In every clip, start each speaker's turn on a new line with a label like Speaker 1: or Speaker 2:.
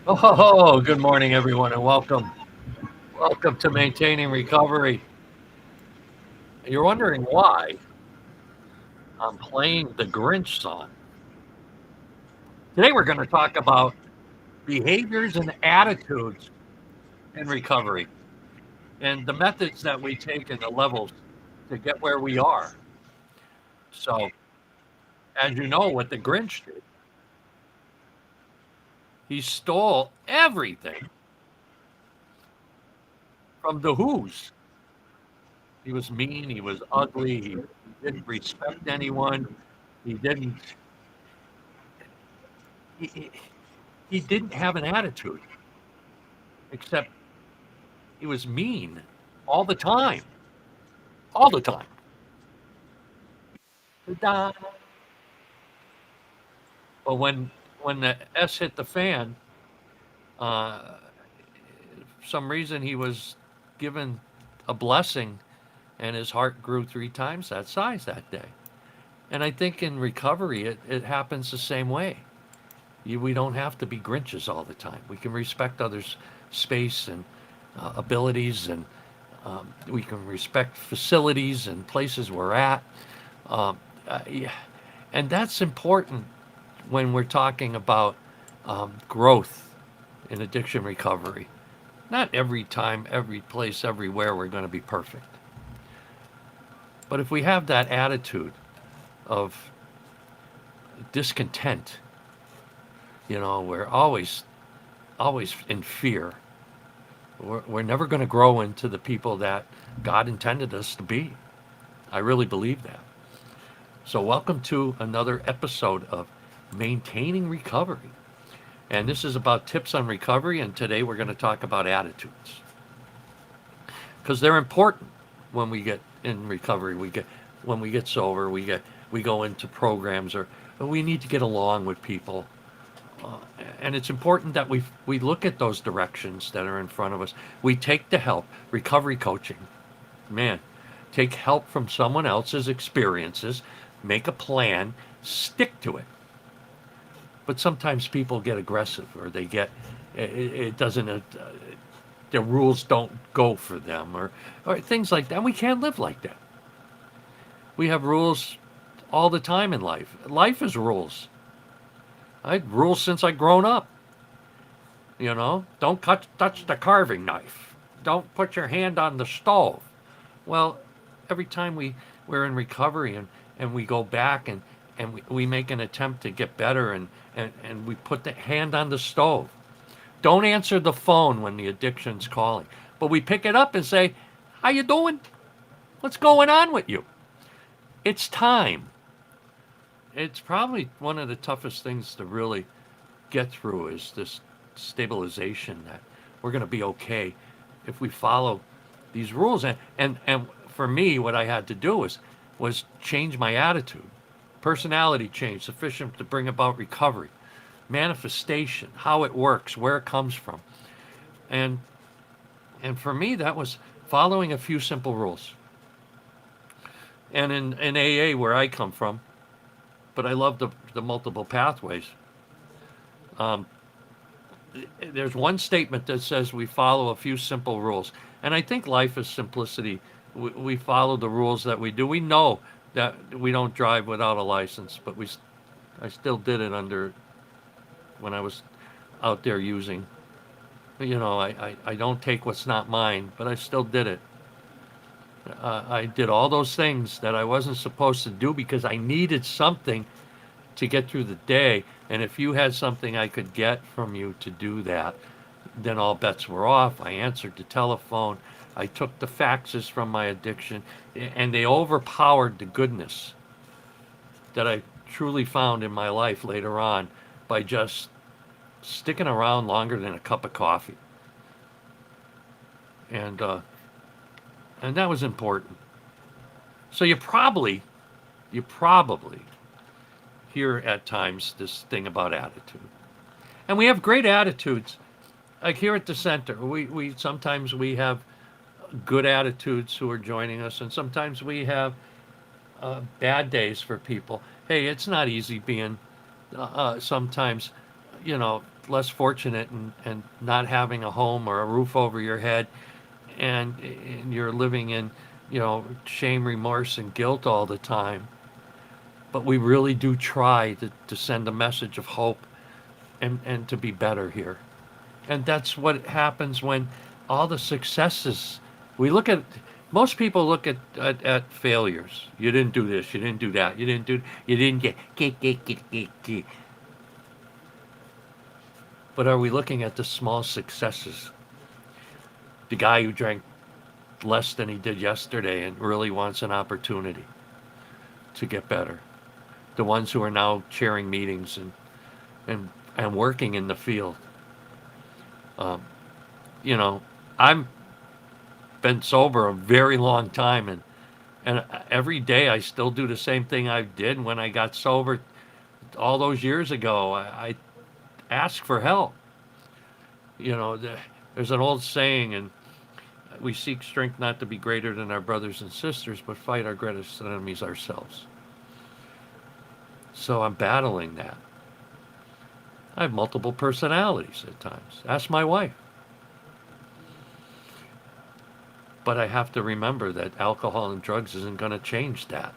Speaker 1: Oh, good morning, everyone, and welcome. Welcome to Maintaining Recovery. You're wondering why I'm playing the Grinch song. Today, we're going to talk about behaviors and attitudes in recovery and the methods that we take and the levels to get where we are. So, as you know, what the Grinch did, he stole everything from the Who's. He was mean, he was ugly, he didn't respect anyone, he didn't. He, he didn't have an attitude, except he was mean all the time, all the time. But when the S hit the fan, for some reason he was given a blessing, and his heart grew 3 times that size that day. And I think in recovery, it happens the same way. We don't have to be Grinches all the time. We can respect others' space and abilities, and we can respect facilities and places we're at. Yeah. And that's important when we're talking about growth in addiction recovery. Not every time, every place, everywhere we're going to be perfect. But if we have that attitude of discontent, we're always in fear. We're never going to grow into the people that God intended us to be. I really believe that. So, welcome to another episode of Maintaining Recovery. And this is about tips on recovery, and today we're going to talk about attitudes. Because they're important when we get in recovery. When we get sober, we go into programs, or we need to get along with people. And it's important that we look at those directions that are in front of us. We take the help. Recovery coaching, man, take help from someone else's experiences, make a plan, stick to it. But sometimes people get aggressive, or they get it doesn't the rules don't go for them, or things like that. We can't live like that. We have rules all the time in life. Life is rules. I had rules since I grown up. Don't touch the carving knife. Don't put your hand on the stove. Well, every time we're in recovery, and we go back, and we make an attempt to get better, and we put the hand on the stove. Don't answer the phone when the addiction's calling. But we pick it up and say, "How you doing? What's going on with you?" It's time. It's probably one of the toughest things to really get through, is this stabilization that we're going to be okay if we follow these rules. And for me, what I had to do was change my attitude, personality change sufficient to bring about recovery, manifestation, how it works, where it comes from. And and for me, that was following a few simple rules. And in AA, where I come from, but I love the multiple pathways. Um, there's one statement that says we follow a few simple rules, and I think life is simplicity. We follow the rules that we do. We know that we don't drive without a license, but I still did it under when I was out there using. I don't take what's not mine, but I still did it. I did all those things that I wasn't supposed to do because I needed something to get through the day. And if you had something I could get from you to do that, then all bets were off. I answered the telephone. I took the faxes from my addiction, and they overpowered the goodness that I truly found in my life later on by just sticking around longer than a cup of coffee. And that was important. So you probably hear at times this thing about attitude. And we have great attitudes. Like here at the center, we sometimes we have good attitudes who are joining us, and sometimes we have bad days for people. Hey, it's not easy being sometimes, you know, less fortunate and not having a home or a roof over your head, and you're living in, shame, remorse, and guilt all the time. But we really do try to send a message of hope and to be better here. And that's what happens when all the successes we look at. Most people look at failures. You didn't do this. You didn't do that. You didn't get. But are we looking at the small successes? The guy who drank less than he did yesterday and really wants an opportunity to get better. The ones who are now chairing meetings and working in the field. Um, I'm been sober a very long time, and every day I still do the same thing I did when I got sober all those years ago. I ask for help. There's an old saying, and we seek strength not to be greater than our brothers and sisters, but fight our greatest enemies ourselves. So I'm battling that. I have multiple personalities at times. Ask my wife. But I have to remember that alcohol and drugs isn't going to change that.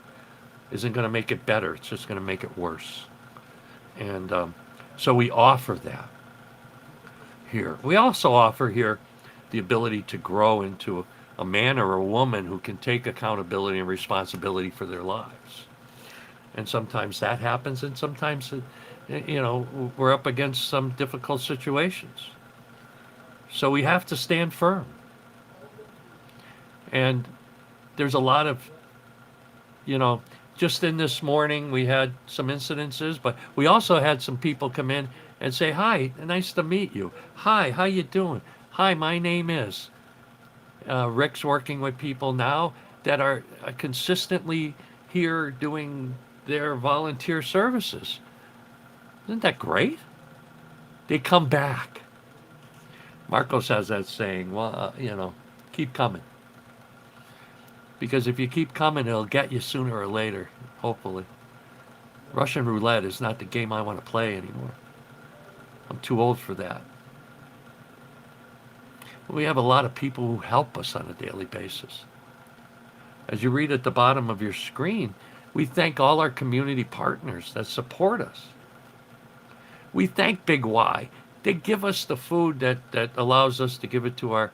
Speaker 1: Isn't going to make it better. It's just going to make it worse. And so we offer that here. We also offer here the ability to grow into a man or a woman who can take accountability and responsibility for their lives. And sometimes that happens, and sometimes, we're up against some difficult situations. So we have to stand firm. And there's a lot of, just in this morning we had some incidences, but we also had some people come in and say, hi, nice to meet you. Hi, how you doing? Hi, my name is. Rick's working with people now that are consistently here doing their volunteer services. Isn't that great? They come back. Marcos has that saying, well, keep coming. Because if you keep coming, it'll get you sooner or later, hopefully. Russian roulette is not the game I want to play anymore. I'm too old for that. We have a lot of people who help us on a daily basis. As you read at the bottom of your screen, we thank all our community partners that support us. We thank Big Y. They give us the food that allows us to give it to our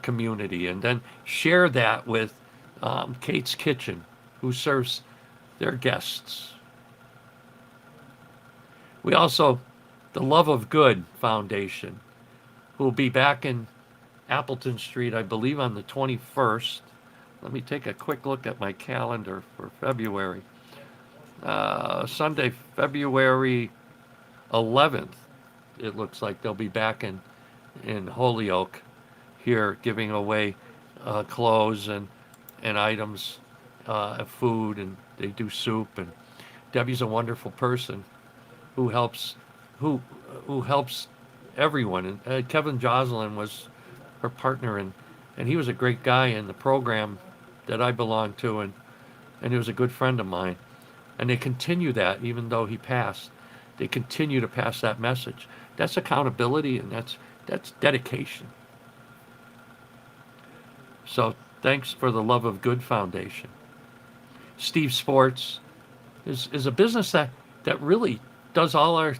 Speaker 1: community, and then share that with Kate's Kitchen, who serves their guests. We also, the Love of Good Foundation, who will be back in Appleton Street, I believe, on the 21st. Let me take a quick look at my calendar for February. Sunday, February 11th, it looks like they'll be back in Holyoke here, giving away clothes and items, food, and they do soup. And Debbie's a wonderful person who helps everyone. And Kevin Jocelyn was her partner, and he was a great guy in the program that I belonged to, and he was a good friend of mine. And they continue that, even though he passed. They continue to pass that message. That's accountability, and that's dedication. So thanks for the Love of Good Foundation. Steve Sports is a business that really does all our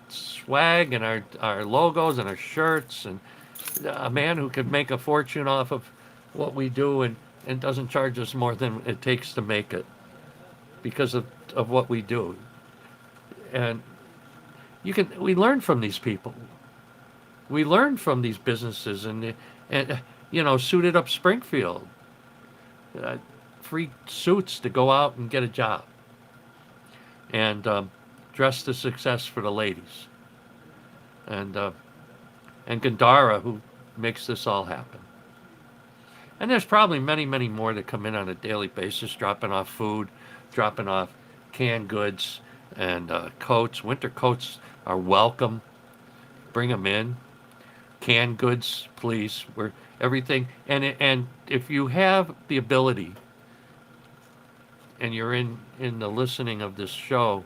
Speaker 1: swag and our logos and our shirts, and a man who could make a fortune off of what we do and doesn't charge us more than it takes to make it because of what we do. And we learn from these people. We learn from these businesses, and Suited Up Springfield, free suits to go out and get a job, and Dress to Success for the ladies, and Gandara, who makes this all happen. And there's probably many, many more that come in on a daily basis, dropping off food, dropping off canned goods, and coats. Winter coats are welcome. Bring them in. Canned goods, please. We're everything. And if you have the ability, and you're in the listening of this show,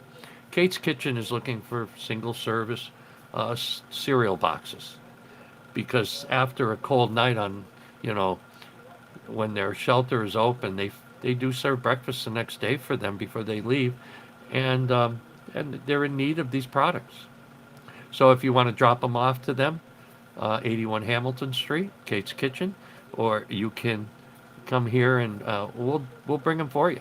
Speaker 1: Kate's Kitchen is looking for single service cereal boxes, because after a cold night on, you know, when their shelter is open, they do serve breakfast the next day for them before they leave, and they're in need of these products. So if you want to drop them off to them, 81 Hamilton Street, Kate's Kitchen, or you can come here and we'll bring them for you.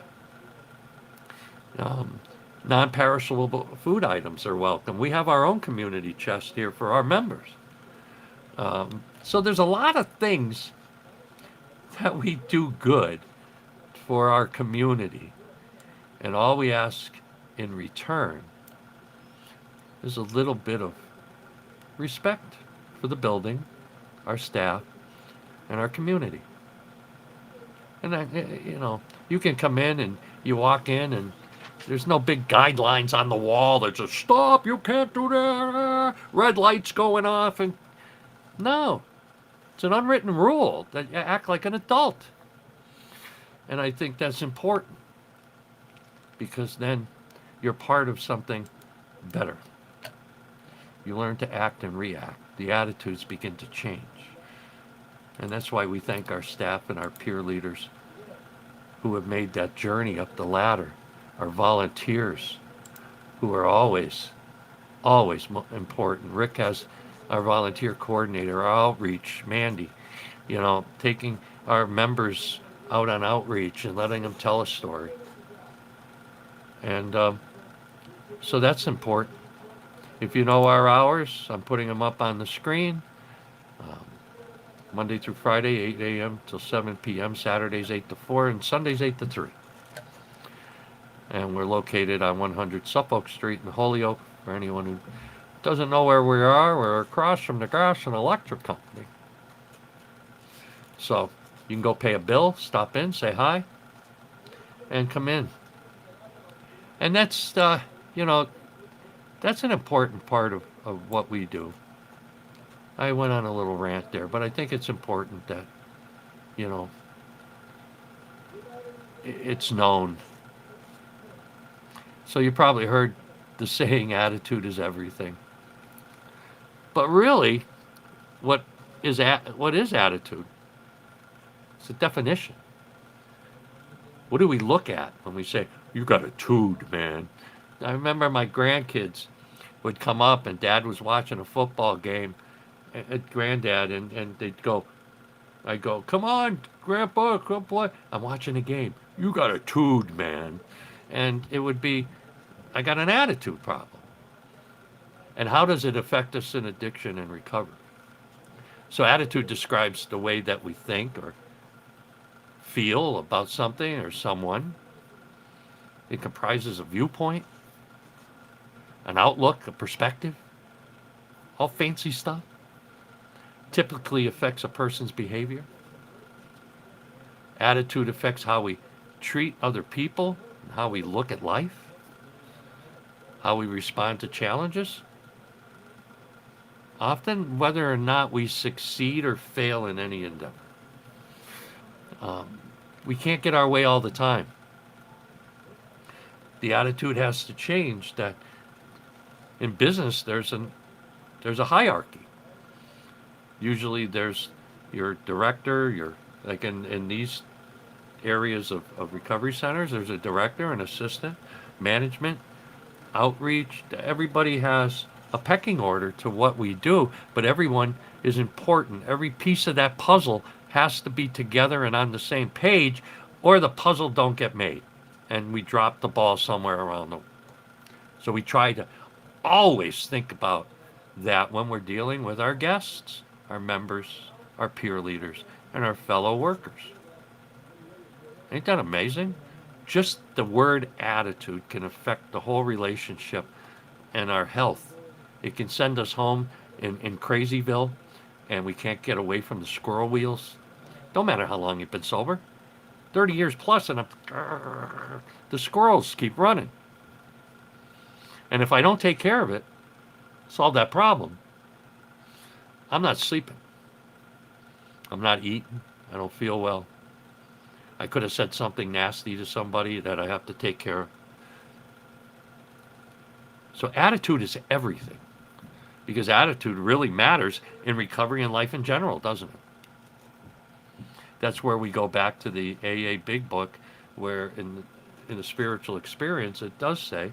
Speaker 1: Um, Non-perishable food items are welcome. We have our own community chest here for our members. So there's a lot of things that we do good for our community, and all we ask in return is a little bit of respect for the building, our staff, and our community. And you can come in and you walk in and there's no big guidelines on the wall that says, stop, you can't do that, red lights going off. And no, it's an unwritten rule that you act like an adult. And I think that's important, because then you're part of something better. You learn to act and react. The attitudes begin to change. And that's why we thank our staff and our peer leaders who have made that journey up the ladder. Our volunteers, who are always important. Rick has our volunteer coordinator, our outreach, Mandy, taking our members out on outreach and letting them tell a story. And so that's important. If you know our hours, I'm putting them up on the screen. Monday through Friday, 8 a.m. till 7 p.m., Saturdays 8 to 4, and Sundays 8 to 3. And we're located on 100 Suffolk Street in Holyoke. For anyone who doesn't know where we are, we're across from the Gas and Electric Company. So you can go pay a bill, stop in, say hi, and come in. And that's, that's an important part of what we do. I went on a little rant there, but I think it's important that, it's known. So you probably heard the saying, attitude is everything. But really, what is attitude? It's a definition. What do we look at when we say, you got a tude, man? I remember my grandkids would come up and Dad was watching a football game at Granddad, and I'd go, come on, Grandpa, come play. I'm watching a game. You got a tude, man. And it would be, I got an attitude problem. And how does it affect us in addiction and recovery? So attitude describes the way that we think or feel about something or someone. It comprises a viewpoint, an outlook, a perspective, all fancy stuff. Typically affects a person's behavior. Attitude affects how we treat other people, and how we look at life, how we respond to challenges. Often, whether or not we succeed or fail in any endeavor. We can't get our way all the time. The attitude has to change. That in business, there's a hierarchy. Usually there's your director, like in these areas of recovery centers, there's a director, an assistant, management, outreach. Everybody has a pecking order to what we do, but everyone is important. Every piece of that puzzle has to be together and on the same page, or the puzzle don't get made, and we drop the ball somewhere around them. So we try to always think about that when we're dealing with our guests, our members, our peer leaders, and our fellow workers. Ain't that amazing? Just the word attitude can affect the whole relationship and our health. It can send us home in Crazyville, and we can't get away from the squirrel wheels. Don't matter how long you've been sober. 30 years plus, and the squirrels keep running. And if I don't take care of it, solve that problem, I'm not sleeping. I'm not eating. I don't feel well. I could have said something nasty to somebody that I have to take care of. So attitude is everything. because attitude really matters in recovery and life in general, doesn't it? That's where we go back to the AA Big Book, where in the spiritual experience it does say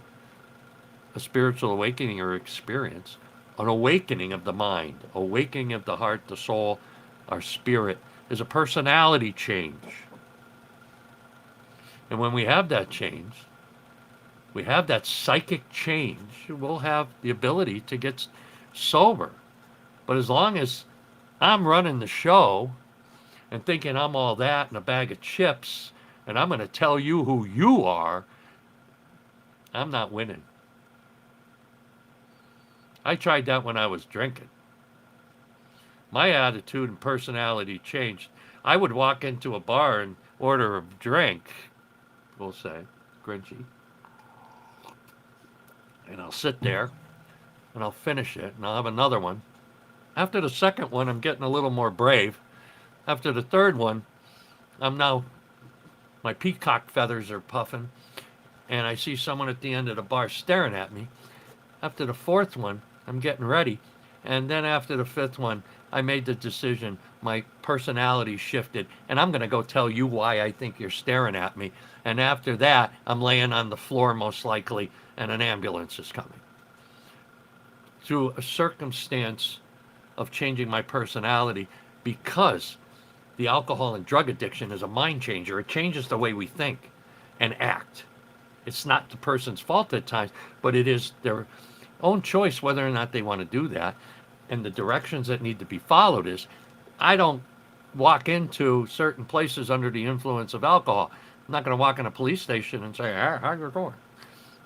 Speaker 1: a spiritual awakening or experience, an awakening of the mind, awakening of the heart, the soul, our spirit, is a personality change. And when we have that change, we have that psychic change, we'll have the ability to get sober. But as long as I'm running the show and thinking I'm all that and a bag of chips and I'm going to tell you who you are, I'm not winning. I tried that when I was drinking. My attitude and personality changed. I would walk into a bar and order a drink, we'll say, Grinchy, and I'll sit there and I'll finish it and I'll have another one. After the second one, I'm getting a little more brave. After the third one, my peacock feathers are puffing and I see someone at the end of the bar staring at me. After the fourth one, I'm getting ready. And then after the fifth one, I made the decision, my personality shifted, and I'm going to go tell you why I think you're staring at me. And after that, I'm laying on the floor most likely, and an ambulance is coming. Through a circumstance of changing my personality, because the alcohol and drug addiction is a mind changer. It changes the way we think and act. It's not the person's fault at times, but it is their own choice whether or not they want to do that. And the directions that need to be followed is, I don't walk into certain places under the influence of alcohol. I'm not going to walk in a police station and say, hey, how you doing?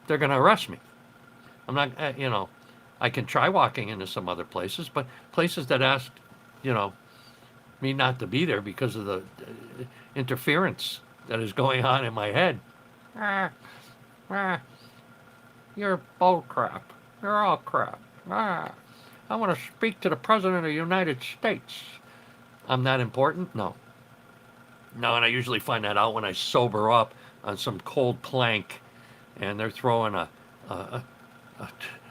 Speaker 1: They're going to arrest me. I'm not, I can try walking into some other places, but places that ask, me not to be there because of the interference that is going on in my head. You're bull crap. You're all crap. I want to speak to the President of the United States. I'm that important? No. No, and I usually find that out when I sober up on some cold plank and they're throwing an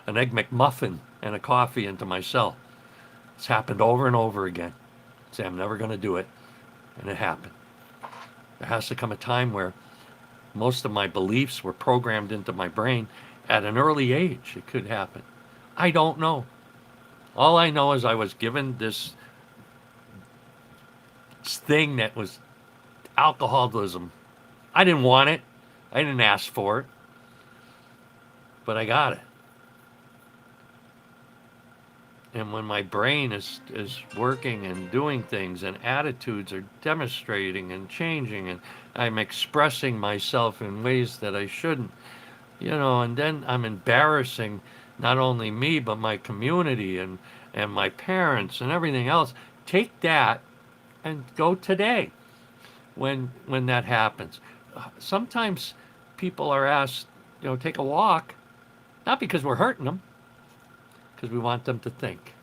Speaker 1: Egg McMuffin and a coffee into my cell. It's happened over and over again. Say, I'm never going to do it. And it happened. There has to come a time where most of my beliefs were programmed into my brain at an early age. It could happen. I don't know. All I know is I was given this thing that was alcoholism. I didn't want it. I didn't ask for it. But I got it. And when my brain is working and doing things and attitudes are demonstrating and changing and I'm expressing myself in ways that I shouldn't, and then I'm embarrassing not only me, but my community and my parents and everything else. Take that and go today when that happens. Sometimes people are asked, take a walk, not because we're hurting them, because we want them to think.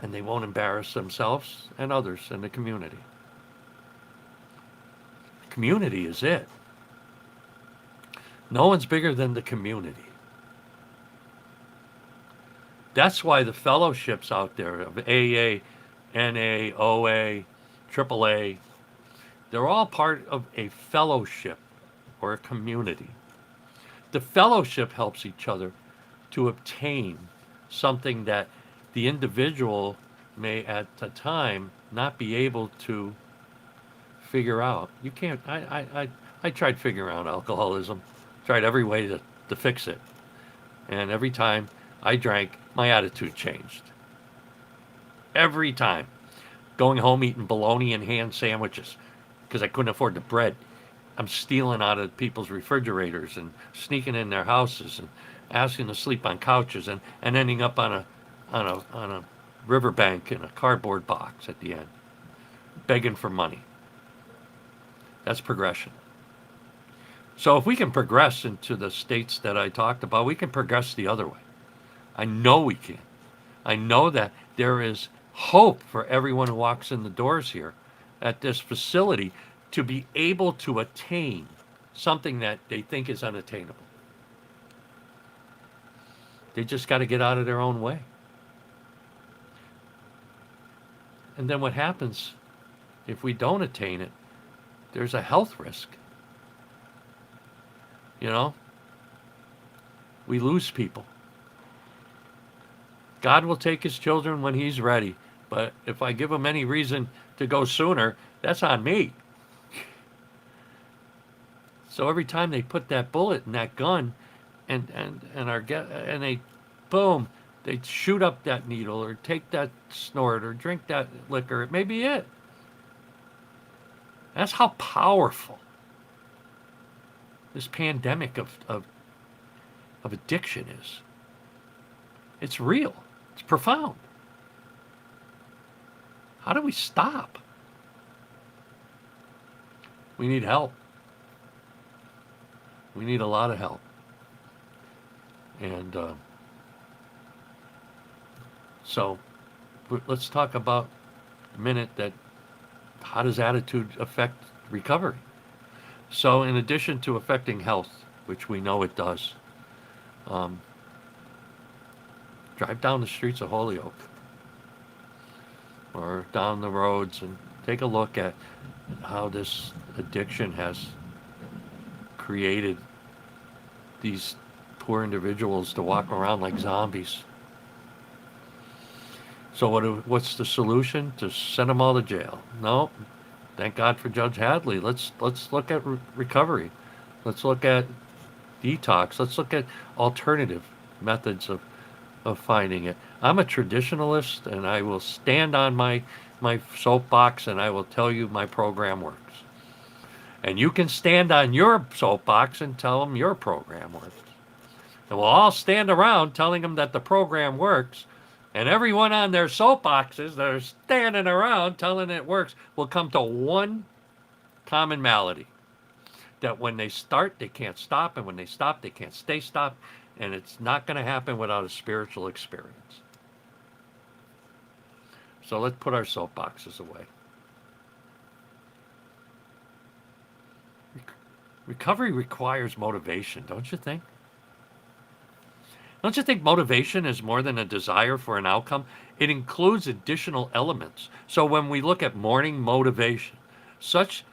Speaker 1: And they won't embarrass themselves and others in the community. The community is it. No one's bigger than the community. That's why the fellowships out there of AA, NA, OA, AAA, they're all part of a fellowship or a community. The fellowship helps each other to obtain something that the individual may at the time not be able to figure out. You can't, I tried figuring out alcoholism, tried every way to fix it. And every time I drank, my attitude changed. Every time. Going home eating bologna and ham sandwiches because I couldn't afford the bread. I'm stealing out of people's refrigerators and sneaking in their houses and asking to sleep on couches and ending up on a riverbank in a cardboard box at the end, begging for money. That's progression. So if we can progress into the states that I talked about, we can progress the other way. I know we can. I know that there is hope for everyone who walks in the doors here at this facility to be able to attain something that they think is unattainable. They just got to get out of their own way. And then what happens if we don't attain it? There's a health risk. You know, we lose people. God will take his children when he's ready. But if I give him any reason to go sooner, that's on me. So every time they put that bullet in that gun and they boom, they shoot up that needle or take that snort or drink that liquor, it may be it. That's how powerful this pandemic of addiction is. It's real. It's profound. How do we stop? We need help. We need a lot of help. And so let's talk about a minute that how does attitude affect recovery? So in addition to affecting health, which we know it does, drive down the streets of Holyoke or down the roads and take a look at how this addiction has created these poor individuals to walk around like zombies. So what's the solution? To send them all to jail? No. Thank God for Judge Hadley. Let's look at recovery. Let's look at detox. Let's look at alternative methods of finding it. I'm a traditionalist, and I will stand on my soapbox, and I will tell you my program works. And you can stand on your soapbox and tell them your program works. And we'll all stand around telling them that the program works, and everyone on their soapboxes that are standing around telling it works will come to one common malady. That when they start, they can't stop, and when they stop, they can't stay stopped, and it's not going to happen without a spiritual experience. So let's put our soapboxes away. Recovery requires motivation, don't you think? Don't you think motivation is more than a desire for an outcome? It includes additional elements. So when we look at morning motivation, such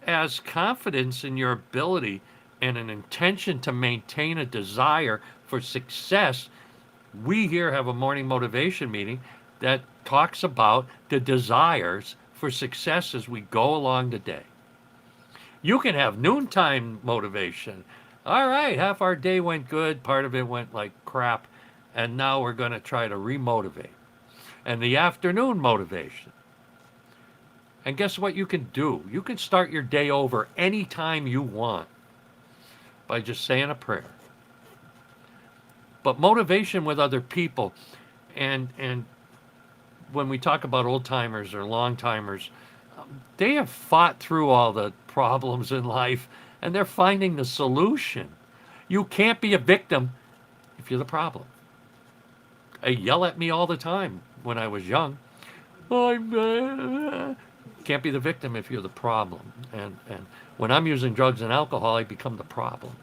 Speaker 1: as confidence in your ability and an intention to maintain a desire for success, we here have a morning motivation meeting that talks about the desires for success as we go along the day. You can have noontime motivation. All right, half our day went good, part of it went like crap, and now we're going to try to remotivate. And the afternoon motivation. And guess what you can do? You can start your day over anytime you want by just saying a prayer. But motivation with other people, and when we talk about old timers or long timers, they have fought through all the problems in life, and they're finding the solution. You can't be a victim if you're the problem. They yell at me all the time when I was young. Can't be the victim if you're the problem. And when I'm using drugs and alcohol, I become the problem.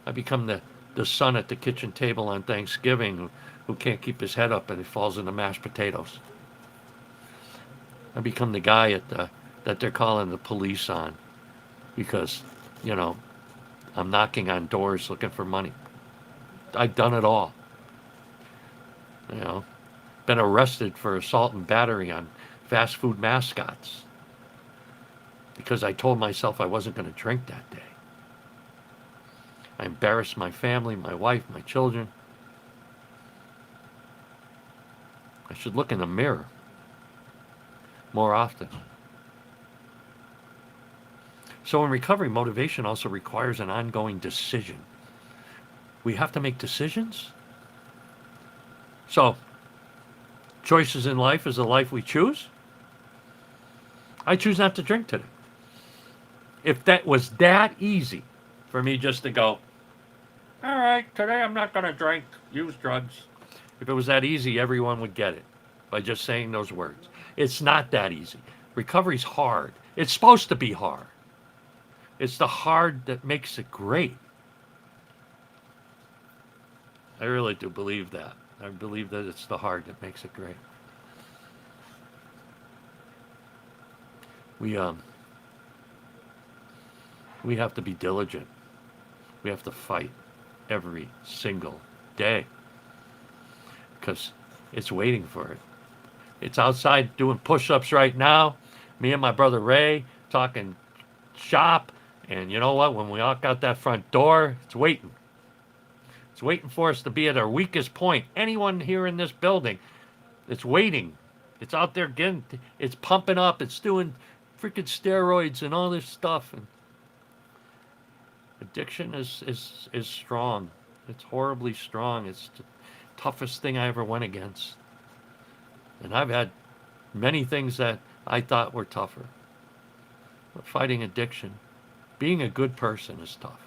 Speaker 1: I become the son at the kitchen table on Thanksgiving who can't keep his head up and he falls into mashed potatoes. I become the guy that they're calling the police on because, I'm knocking on doors looking for money. I've done it all. Been arrested for assault and battery on fast food mascots because I told myself I wasn't going to drink that day. I embarrassed my family, my wife, my children. I should look in the mirror more often. So in recovery, motivation also requires an ongoing decision. We have to make decisions. So, choices in life is the life we choose. I choose not to drink today. If that was that easy for me just to go, all right, today I'm not going to drink, use drugs. If it was that easy, everyone would get it by just saying those words. It's not that easy. Recovery's hard. It's supposed to be hard. It's the hard that makes it great. I really do believe that. I believe that it's the heart that makes it great. We um we have to be diligent. We have to fight every single day because it's waiting for it. It's outside doing push-ups right now. Me and my brother Ray talking shop, and you know what? When we walk out that front door, it's waiting. It's waiting for us to be at our weakest point. Anyone here in this building, it's waiting. It's out there getting, it's pumping up. It's doing freaking steroids and all this stuff. And addiction is strong. It's horribly strong. It's the toughest thing I ever went against. And I've had many things that I thought were tougher. But fighting addiction, being a good person is tough.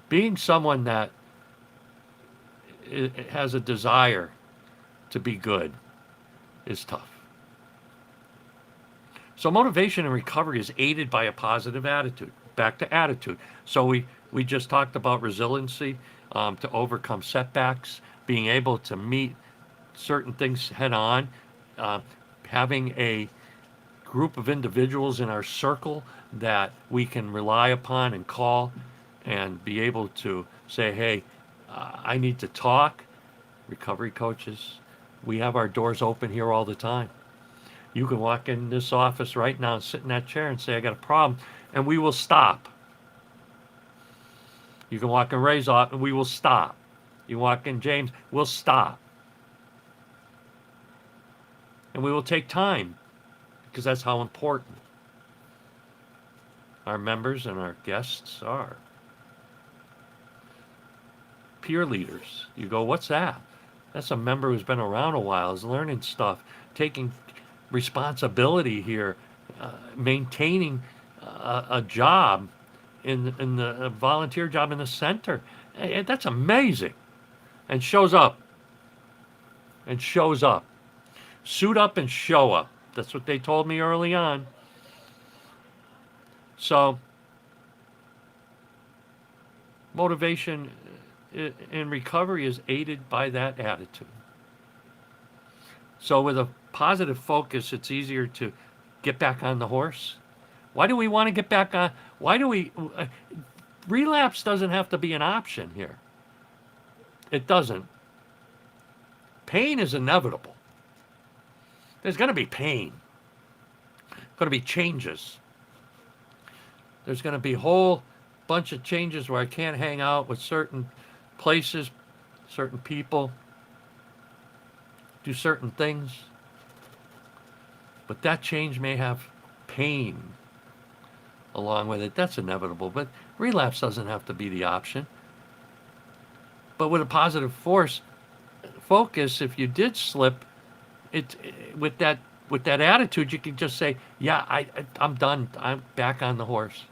Speaker 1: Being someone that has a desire to be good is tough. So motivation and recovery is aided by a positive attitude. Back to attitude. So we just talked about resiliency, to overcome setbacks, being able to meet certain things head on, having a group of individuals in our circle that we can rely upon and call and be able to say, hey, I need to talk. Recovery coaches, we have our doors open here all the time. You can walk in this office right now and sit in that chair and say, I got a problem, and we will stop. You can walk in Ray's office and we will stop. You walk in James, we'll stop. And we will take time because that's how important our members and our guests are. Peer leaders. You go, what's that? That's a member who's been around a while, is learning stuff, taking responsibility here, maintaining a job in the a volunteer job in the center. That's amazing. And shows up. And shows up. Suit up and show up. That's what they told me early on. So, motivation in recovery is aided by that attitude. So with a positive focus, it's easier to get back on the horse. Why do we want to get back on? Why do we? Relapse doesn't have to be an option here. It doesn't. Pain is inevitable. There's going to be pain. Going to be changes. There's going to be a whole bunch of changes where I can't hang out with certain places, certain people, do certain things. But that change may have pain along with it. That's inevitable. But relapse doesn't have to be the option. But with a positive focus, if you did slip, with that attitude, you can just say, yeah, I'm done. I'm back on the horse.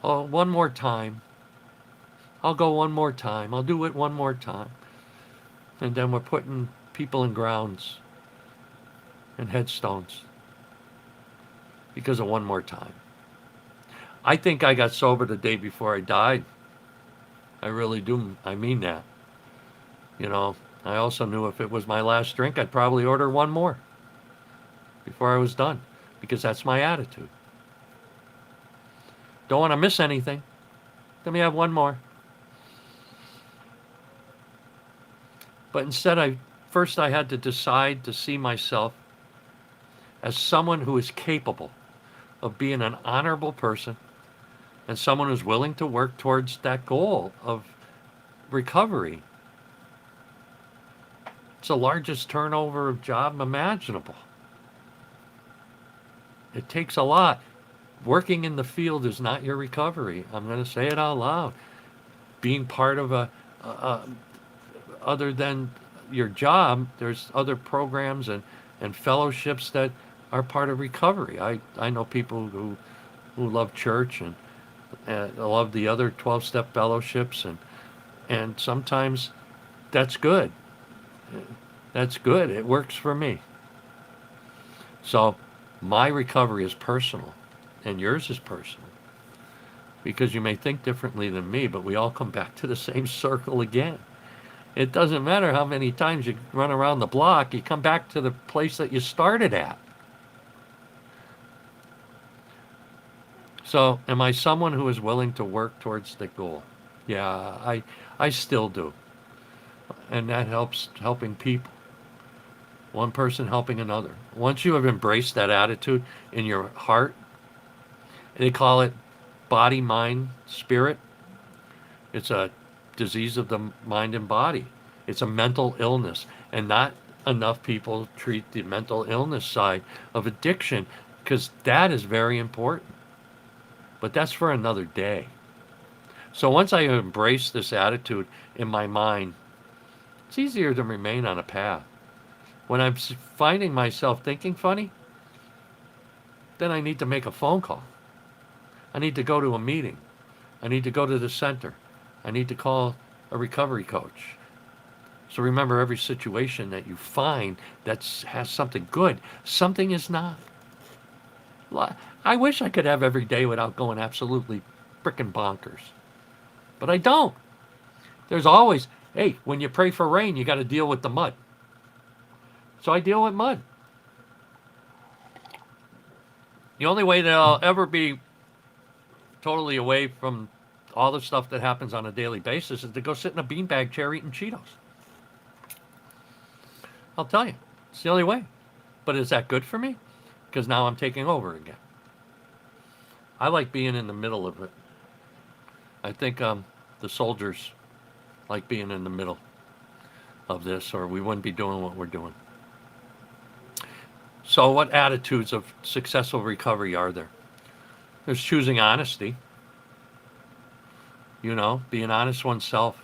Speaker 1: Oh, one more time. I'll go one more time. I'll do it one more time. And then we're putting people in grounds and headstones because of one more time. I think I got sober the day before I died. I really do. I mean that. You know, I also knew if it was my last drink, I'd probably order one more before I was done because that's my attitude. Don't want to miss anything. Let me have one more. But instead, I had to decide to see myself as someone who is capable of being an honorable person and someone who's willing to work towards that goal of recovery. It's the largest turnover of job imaginable. It takes a lot. Working in the field is not your recovery. I'm going to say it out loud. Being part of other than your job, there's other programs and fellowships that are part of recovery. I know people who love church and love the other 12-step fellowships, and sometimes that's good. That's good. It works for me. So my recovery is personal, and yours is personal. because you may think differently than me, but we all come back to the same circle again. It doesn't matter how many times you run around the block, you come back to the place that you started at. So, am I someone who is willing to work towards the goal? Yeah, I still do. And that helps helping people. One person helping another. Once you have embraced that attitude in your heart, they call it body, mind, spirit. It's a disease of the mind and body. It's a mental illness. And not enough people treat the mental illness side of addiction because that is very important. But that's for another day. So once I embrace this attitude in my mind, it's easier to remain on a path. When I'm finding myself thinking funny, then I need to make a phone call. I need to go to a meeting. I need to go to the center. I need to call a recovery coach. So remember, every situation that you find that has something good, something is not. I wish I could have every day without going absolutely frickin' bonkers. But I don't. There's always, hey, when you pray for rain, you got to deal with the mud. So I deal with mud. The only way that I'll ever be totally away from all the stuff that happens on a daily basis is to go sit in a beanbag chair eating Cheetos. I'll tell you, it's the only way. But is that good for me? Because now I'm taking over again. I like being in the middle of it. I think the soldiers like being in the middle of this, or we wouldn't be doing what we're doing. So what attitudes of successful recovery are there? There's choosing honesty. You know, being honest oneself.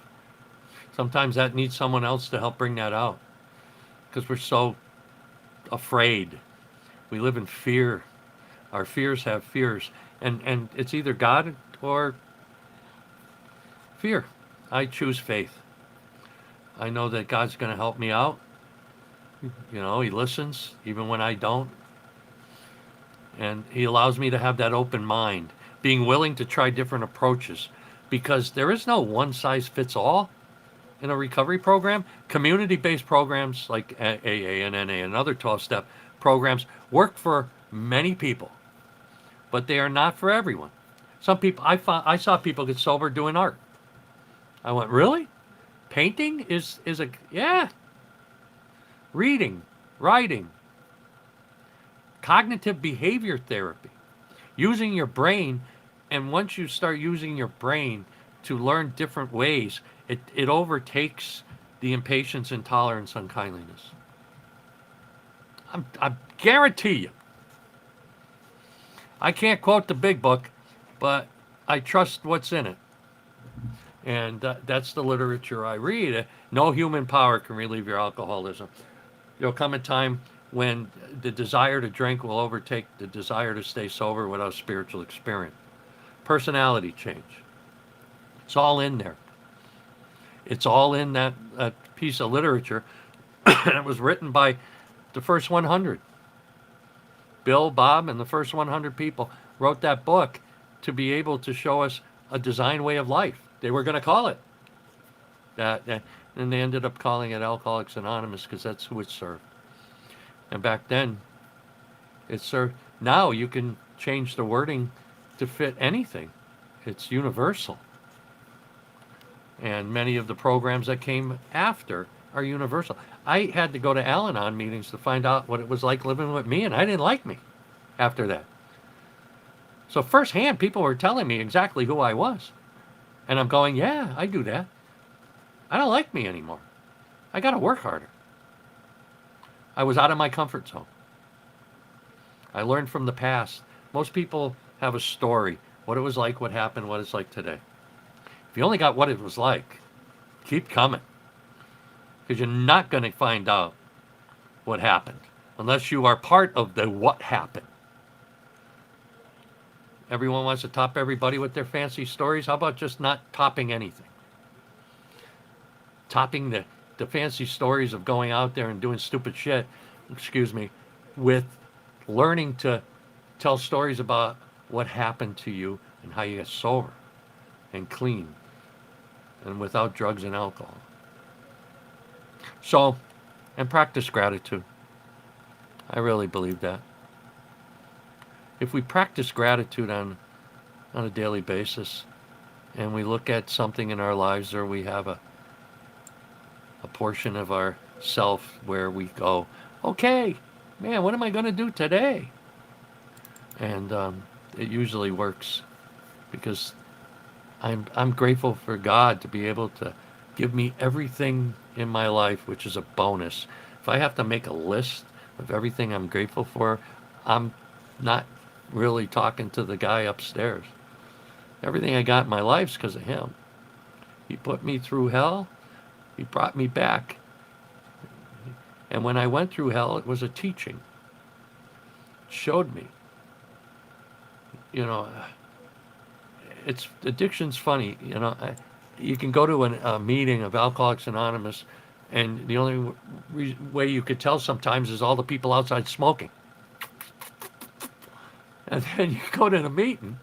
Speaker 1: Sometimes that needs someone else to help bring that out. Because we're so afraid. We live in fear. Our fears have fears. And it's either God or fear. I choose faith. I know that God's going to help me out. You know, he listens even when I don't. And he allows me to have that open mind, being willing to try different approaches, because there is no one size fits all in a recovery program. Community-based programs like AA and NA and other 12-step programs work for many people, but they are not for everyone. Some people, I saw people get sober doing art. I went, really? Painting is a, yeah. Reading, writing, cognitive behavior therapy, using your brain. And once you start using your brain to learn different ways, it overtakes the impatience, intolerance, unkindliness. I guarantee you. I can't quote the big book, but I trust what's in it. And that's the literature I read. No human power can relieve your alcoholism. There'll come a time when the desire to drink will overtake the desire to stay sober without spiritual experience. Personality change. It's all in there. It's all in that piece of literature. And it was written by the first 100. Bill, Bob, and the first 100 people wrote that book to be able to show us a design way of life. They were going to call it that. And they ended up calling it Alcoholics Anonymous because that's who it served. And back then, it served. Now you can change the wording to fit anything. It's universal. And many of the programs that came after are universal. I had to go to Al-Anon meetings to find out what it was like living with me, and I didn't like me after that. So firsthand, people were telling me exactly who I was. And I'm going, yeah, I do that. I don't like me anymore. I got to work harder. I was out of my comfort zone. I learned from the past. Most people have a story, what it was like, what happened, what it's like today. If you only got what it was like, keep coming. Because you're not going to find out what happened unless you are part of the what happened. Everyone wants to top everybody with their fancy stories. How about just not topping anything? Topping the fancy stories of going out there and doing stupid shit, with learning to tell stories about what happened to you and how you get sober and clean and without drugs and alcohol. So, and practice gratitude. I really believe that. If we practice gratitude on a daily basis and we look at something in our lives or we have a portion of our self where we go, okay, man, what am I going to do today? And it usually works because I'm grateful for God to be able to give me everything in my life, which is a bonus. If I have to make a list of everything I'm grateful for, I'm not really talking to the guy upstairs. Everything I got in my life's because of him. He put me through hell. He brought me back. And when I went through hell, it was a teaching. It showed me. You know, it's addiction's funny. You know, you can go to a meeting of Alcoholics Anonymous, and the only way you could tell sometimes is all the people outside smoking. And then you go to the meeting,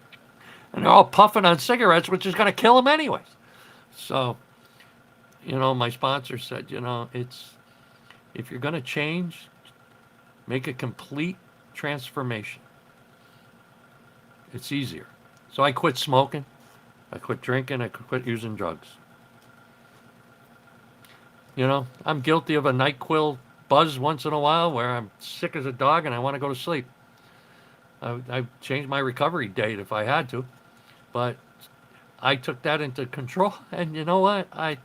Speaker 1: and they're all puffing on cigarettes, which is going to kill them anyways. So, you know, my sponsor said, you know, if you're going to change, make a complete transformation. It's easier. So I quit smoking, I quit drinking, I quit using drugs. You know, I'm guilty of a NyQuil buzz once in a while where I'm sick as a dog and I want to go to sleep. I changed my recovery date if I had to, but I took that into control. And you know what? I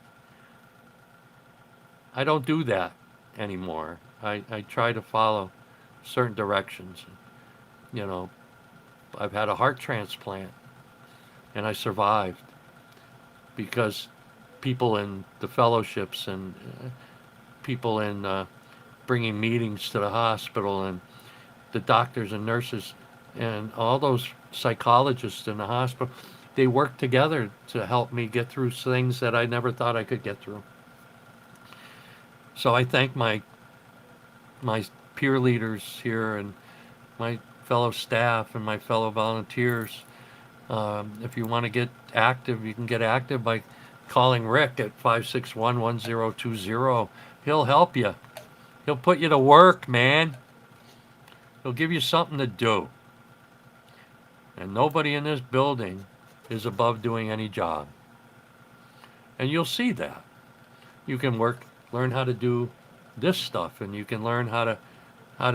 Speaker 1: don't do that anymore. I try to follow certain directions. You know, I've had a heart transplant and I survived because people in the fellowships and people in bringing meetings to the hospital and the doctors and nurses and all those psychologists in the hospital, they work together to help me get through things that I never thought I could get through. So I thank my peer leaders here and my fellow staff and my fellow volunteers. If you want to get active, you can get active by calling Rick at 561-1020. He'll help you. He'll put you to work, man. He'll give you something to do. And nobody in this building is above doing any job. And you'll see that. You can learn how to do this stuff, and you can learn how to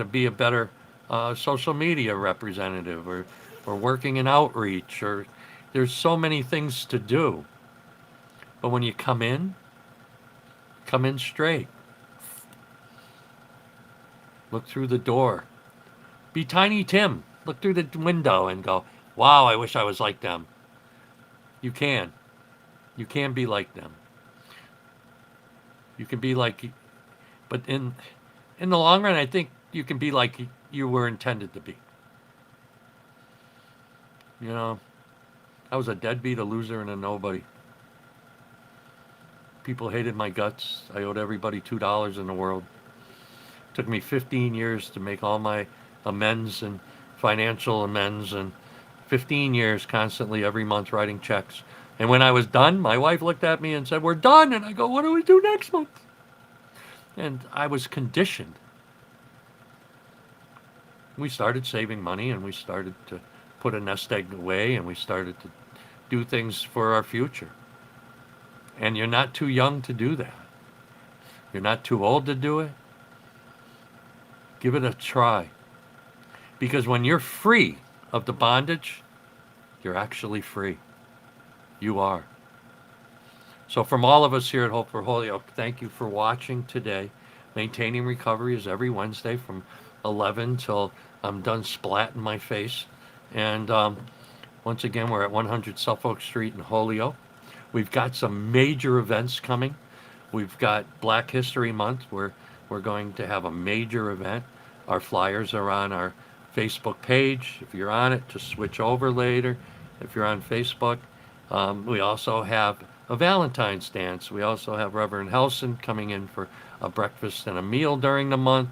Speaker 1: be a better social media representative or working in outreach, or there's so many things to do. But when you come in straight. Look through the door. Be Tiny Tim. Look through the window and go, wow, I wish I was like them. You can. You can be like them. You can be like, but in the long run, I think you can be like you were intended to be. You know, I was a deadbeat, a loser, and a nobody. People hated my guts. I owed everybody $2 in the world. It took me 15 years to make all my amends and financial amends, and 15 years constantly every month writing checks. And when I was done, my wife looked at me and said, we're done. And I go, what do we do next month? And I was conditioned. We started saving money, and we started to put a nest egg away, and we started to do things for our future. And you're not too young to do that. You're not too old to do it. Give it a try. Because when you're free of the bondage, you're actually free. You are. So from all of us here at Hope for Holyoke, thank you for watching today. Maintaining Recovery is every Wednesday from 11 till I'm done splatting my face. And once again, we're at 100 Suffolk Street in Holyoke. We've got some major events coming. We've got Black History Month, where we're going to have a major event. Our flyers are on our Facebook page. If you're on it, just switch over later. If you're on Facebook, we also have a Valentine's dance. We also have Reverend Helson coming in for a breakfast and a meal during the month.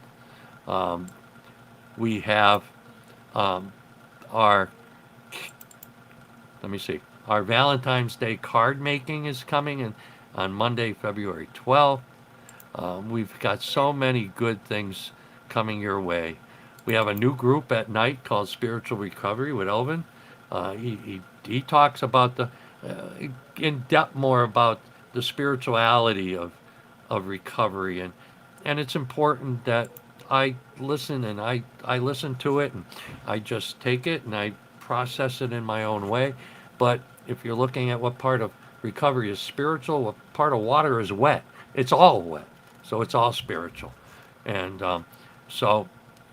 Speaker 1: We have our let me see. Our Valentine's Day card making is coming in on Monday, February 12th. We've got so many good things coming your way. We have a new group at night called Spiritual Recovery with Elvin. He talks about the in depth more about the spirituality of recovery, and it's important that I listen, and I listen to it, and I just take it and I process it in my own way. But if you're looking at what part of recovery is spiritual, what part of water is wet, it's all wet, so it's all spiritual. And so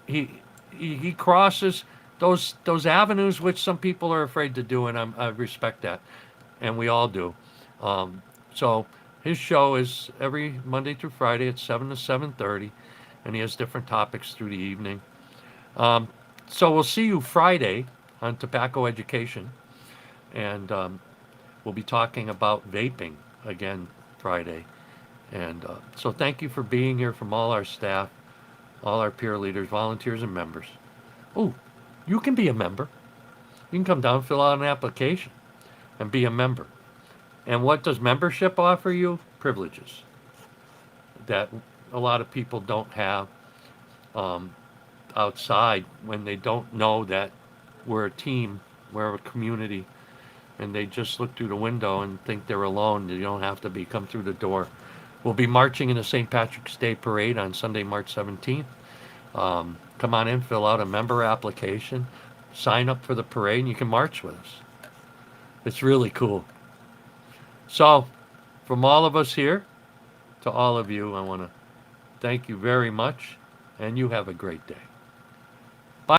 Speaker 1: he, he crosses those avenues which some people are afraid to do, and I respect that, and we all do. So his show is every Monday through Friday at 7 to 7:30, and he has different topics through the evening. So we'll see you Friday on Tobacco Education, and we'll be talking about vaping again Friday. And so thank you for being here from all our staff, all our peer leaders, volunteers, and members. Oh, you can be a member. You can come down, fill out an application, and be a member. And what does membership offer you? Privileges that a lot of people don't have um, outside when they don't know that we're a team, we're a community, and they just look through the window and think they're alone. You don't have to be. Come through the door. We'll be marching in the St. Patrick's Day Parade on Sunday, March 17th. Come on in, fill out a member application, sign up for the parade, and you can march with us. It's really cool. So, from all of us here to all of you, I want to thank you very much, and you have a great day.